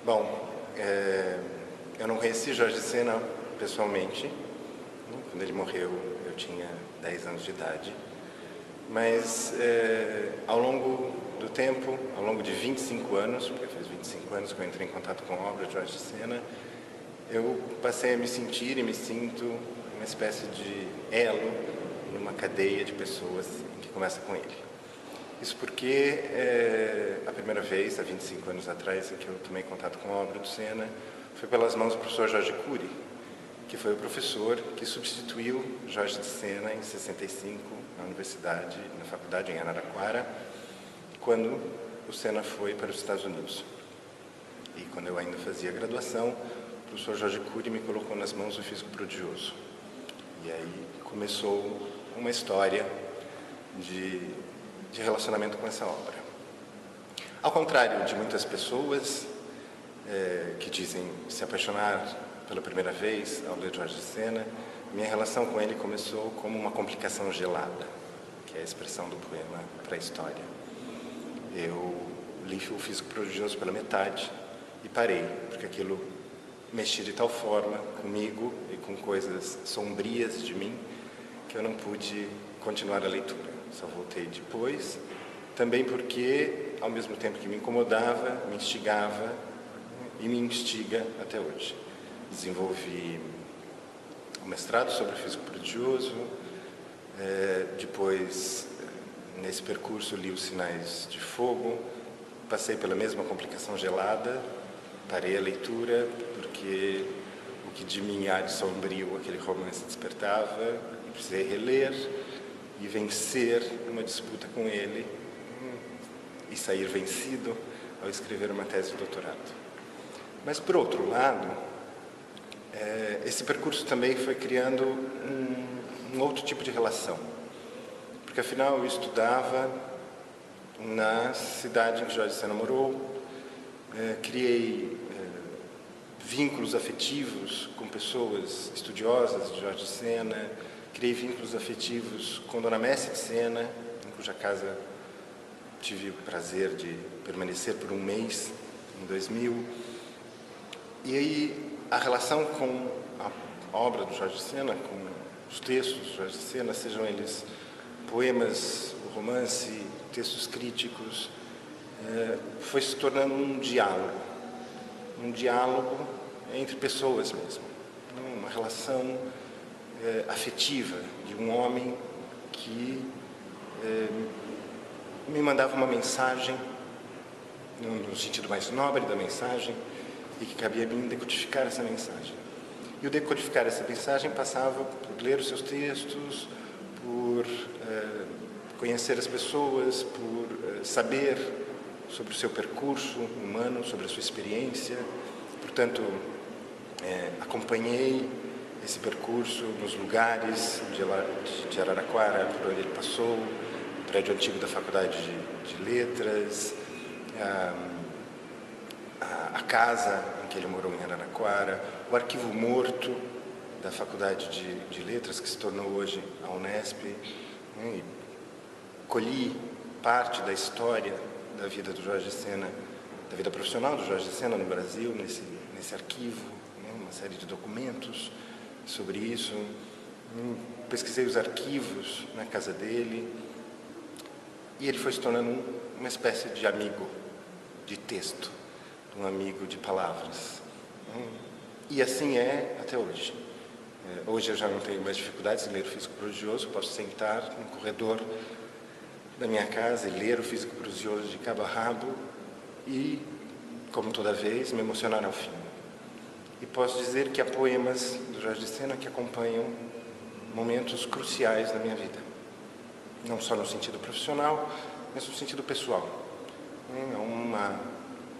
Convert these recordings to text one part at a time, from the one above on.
Bom, eu não conheci Jorge Sena pessoalmente. Quando ele morreu, eu tinha 10 anos de idade. Mas ao longo do tempo, ao longo de 25 anos, porque faz 25 anos que eu entrei em contato com a obra de Jorge Sena, eu passei a me sentir e me sinto uma espécie de elo numa cadeia de pessoas que começa com ele. Isso porque a primeira vez, há 25 anos atrás, em que eu tomei contato com a obra do Sena, foi pelas mãos do professor Jorge Cury, que foi o professor que substituiu Jorge de Sena em 65, na universidade, na faculdade em Araraquara, quando o Sena foi para os Estados Unidos. E quando eu ainda fazia graduação, o professor Jorge Cury me colocou nas mãos do físico prodigioso. E aí começou uma história de relacionamento com essa obra. Ao contrário de muitas pessoas que dizem se apaixonar pela primeira vez ao ler Jorge Sena, minha relação com ele começou como uma complicação gelada, que é a expressão do poema Pré-História. Eu li o Físico Prodigioso pela metade e parei, porque aquilo mexia de tal forma comigo e com coisas sombrias de mim que eu não pude continuar a leitura. Só voltei depois, também porque, ao mesmo tempo que me incomodava, me instigava e me instiga até hoje. Desenvolvi um mestrado sobre o físico prodigioso, depois, nesse percurso, li Os Sinais de Fogo, passei pela mesma complicação gelada, parei a leitura, porque o que de mim há de sombrio aquele romance despertava, precisei reler e vencer uma disputa com ele e sair vencido ao escrever uma tese de doutorado. Mas, por outro lado, esse percurso também foi criando um outro tipo de relação, porque afinal eu estudava na cidade em que Jorge Sena morou, criei vínculos afetivos com pessoas estudiosas de Jorge Sena, criei vínculos afetivos com Dona Messi de Sena, em cuja casa tive o prazer de permanecer por um mês, em 2000. E aí a relação com a obra do Jorge Sena, com os textos do Jorge Sena, sejam eles poemas, romance, textos críticos, foi se tornando um diálogo entre pessoas mesmo, uma relação afetiva de um homem que me mandava uma mensagem, no sentido mais nobre da mensagem, e que cabia a mim decodificar essa mensagem. E o decodificar essa mensagem passava por ler os seus textos, por conhecer as pessoas, por saber sobre o seu percurso humano, sobre a sua experiência. Portanto, acompanhei esse percurso nos lugares de Araraquara, por onde ele passou, o prédio antigo da Faculdade de Letras, a casa em que ele morou em Araraquara, o arquivo morto da Faculdade de Letras, que se tornou hoje a Unesp, e colhi parte da história da vida do Jorge Sena, da vida profissional do Jorge Sena no Brasil, nesse arquivo, uma série de documentos sobre isso. Pesquisei os arquivos na casa dele e ele foi se tornando uma espécie de amigo de texto, um amigo de palavras. E assim é até hoje. Hoje eu já não tenho mais dificuldades em ler o Físico Prodigioso, posso sentar no corredor da minha casa e ler o Físico Prodigioso de cabo a rabo e, como toda vez, me emocionar ao fim. E posso dizer que há poemas do Jorge Sena que acompanham momentos cruciais da minha vida. Não só no sentido profissional, mas no sentido pessoal. É uma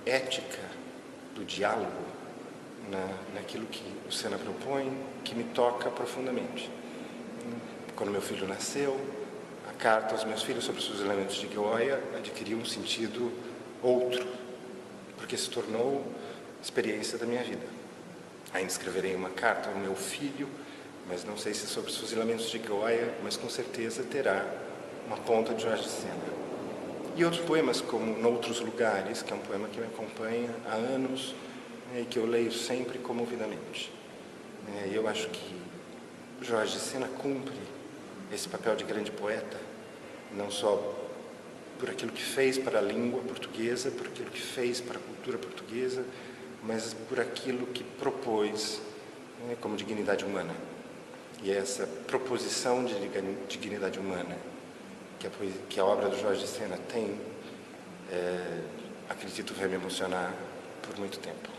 ética do diálogo naquilo que o Sena propõe, que me toca profundamente. Quando meu filho nasceu, a carta aos meus filhos sobre os seus elementos de Gioia adquiriu um sentido outro, porque se tornou experiência da minha vida. Ainda escreverei uma carta ao meu filho, mas não sei se sobre os fusilamentos de Gioia, mas com certeza terá uma ponta de Jorge Sena. E outros poemas, como Noutros Lugares, que é um poema que me acompanha há anos, né, e que eu leio sempre comovidamente. E eu acho que Jorge Sena cumpre esse papel de grande poeta, não só por aquilo que fez para a língua portuguesa, por aquilo que fez para a cultura portuguesa, mas por aquilo que propôs, né, como dignidade humana. E essa proposição de dignidade humana que a obra do Jorge Sena tem, acredito, vai me emocionar por muito tempo.